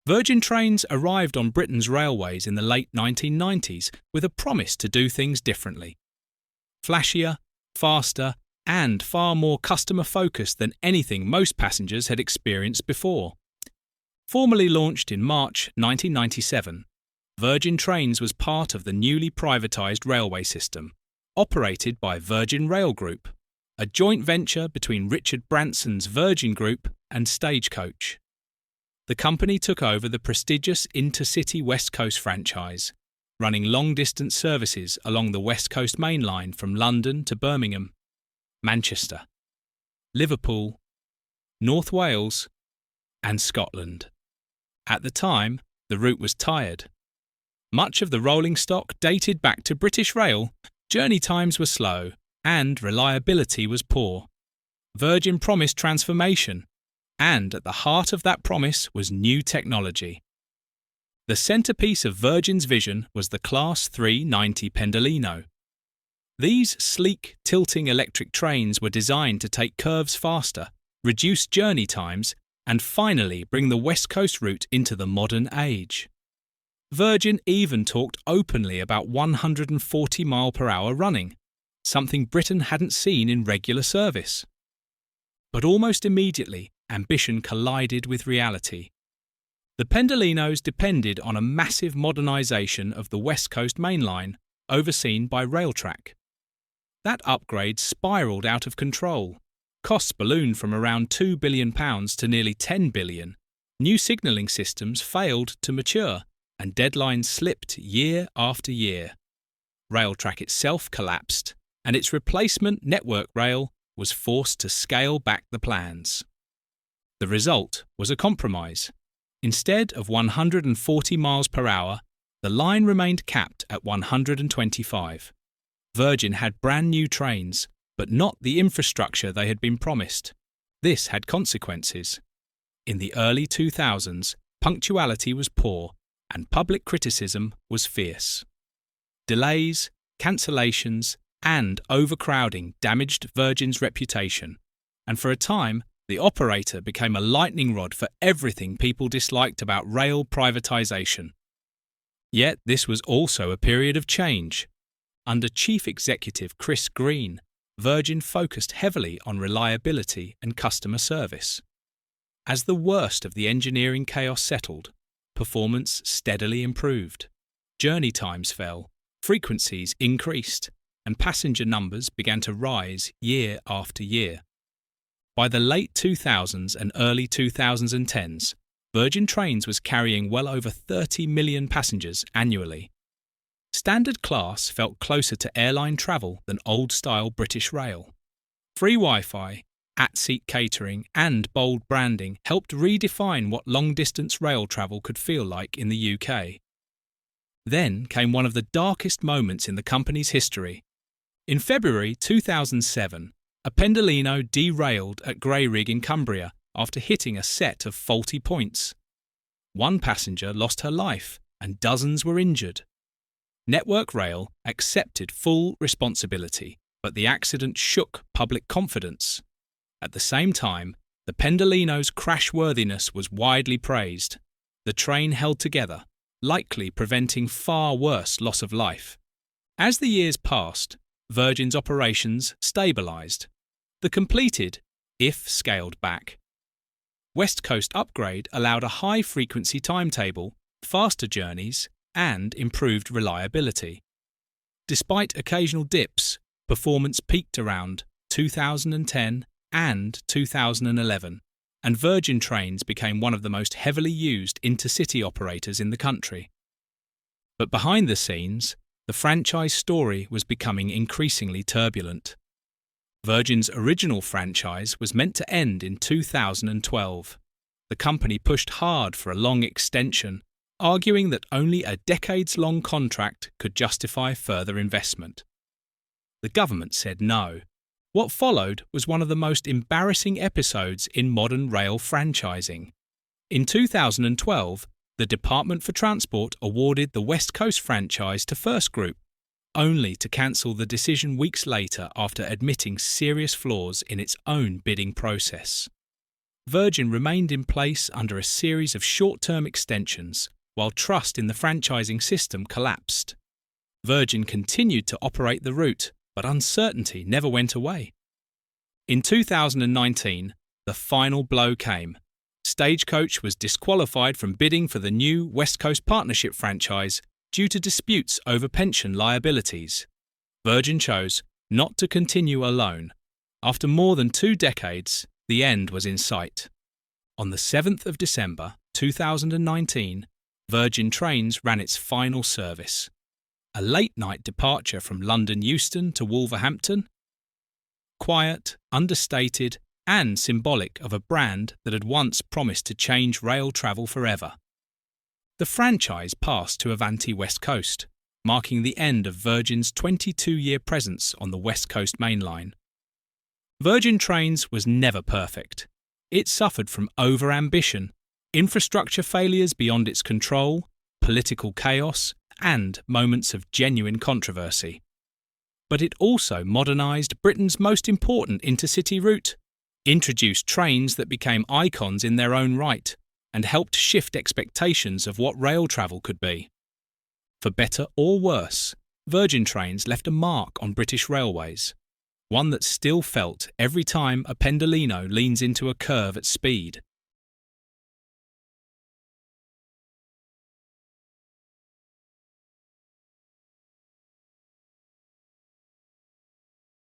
VirginTrains arrived on Britain's railways in the late 1990s with a promise to do things differently. Flashier, faster, and far more customer-focused than anything most passengers had experienced before. Formally launched in March 1997, VirginTrains was part of the newly privatised railway system, operated by Virgin Rail Group, a joint venture between Richard Branson's Virgin Group and Stagecoach. The company took over the prestigious Intercity West Coast franchise, running long-distance services along the West Coast Main Line from London to Birmingham, Manchester, Liverpool, North Wales, and Scotland. At the time, the route was tired. Much of the rolling stock dated back to British Rail, journey times were slow, and reliability was poor. Virgin promised transformation, and at the heart of that promise was new technology. The centrepiece of Virgin's vision was the Class 390 Pendolino. These sleek, tilting electric trains were designed to take curves faster, reduce journey times, and finally bring the West Coast route into the modern age. Virgin even talked openly about 140 mph running, something Britain hadn't seen in regular service. But almost immediately, ambition collided with reality. The Pendolinos depended on a massive modernisation of the West Coast Main Line, overseen by Railtrack. That upgrade spiralled out of control. Costs ballooned from around £2 billion to nearly £10 billion. New signalling systems failed to mature, and deadlines slipped year after year. Railtrack itself collapsed, and its replacement Network Rail was forced to scale back the plans. The result was a compromise. Instead of 140 mph, the line remained capped at 125. Virgin had brand new trains, but not the infrastructure they had been promised. This had consequences. In the early 2000s, punctuality was poor, and public criticism was fierce. Delays, cancellations, and overcrowding damaged Virgin's reputation, and for a time, the operator became a lightning rod for everything people disliked about rail privatisation. Yet this was also a period of change. Under Chief Executive Chris Green, Virgin focused heavily on reliability and customer service. As the worst of the engineering chaos settled, performance steadily improved. Journey times fell, frequencies increased, and passenger numbers began to rise year after year. By the late 2000s and early 2010s, VirginTrains was carrying well over 30 million passengers annually. Standard class felt closer to airline travel than old-style British Rail. Free Wi-Fi, at-seat catering, and bold branding helped redefine what long-distance rail travel could feel like in the UK. Then came one of the darkest moments in the company's history. In February 2007, a Pendolino derailed at Grayrigg in Cumbria after hitting a set of faulty points. One passenger lost her life and dozens were injured. Network Rail accepted full responsibility, but the accident shook public confidence. At the same time, the Pendolino's crashworthiness was widely praised. The train held together, likely preventing far worse loss of life. As the years passed, Virgin's operations stabilised. The completed, if scaled back, West Coast upgrade allowed a high-frequency timetable, faster journeys, and improved reliability. Despite occasional dips, performance peaked around 2010 and 2011, and VirginTrains became one of the most heavily used intercity operators in the country. But behind the scenes, the franchise story was becoming increasingly turbulent. Virgin's original franchise was meant to end in 2012. The company pushed hard for a long extension, arguing that only a decades-long contract could justify further investment. The government said no. What followed was one of the most embarrassing episodes in modern rail franchising. In 2012, the Department for Transport awarded the West Coast franchise to First Group, only to cancel the decision weeks later after admitting serious flaws in its own bidding process. Virgin remained in place under a series of short-term extensions, while trust in the franchising system collapsed. Virgin continued to operate the route, but uncertainty never went away. In 2019, the final blow came. Stagecoach was disqualified from bidding for the new West Coast Partnership franchise due to disputes over pension liabilities. Virgin chose not to continue alone. After more than 2 decades, the end was in sight. On the 7th of December 2019, VirginTrains ran its final service. A late-night departure from London Euston to Wolverhampton. Quiet, understated, and symbolic of a brand that had once promised to change rail travel forever. The franchise passed to Avanti West Coast, marking the end of Virgin's 22-year presence on the West Coast Main Line. VirginTrains was never perfect. It suffered from over-ambition, infrastructure failures beyond its control, political chaos, and moments of genuine controversy. But it also modernised Britain's most important intercity route, introduced trains that became icons in their own right, and helped shift expectations of what rail travel could be. For better or worse, VirginTrains left a mark on British Railways, one that's still felt every time a Pendolino leans into a curve at speed.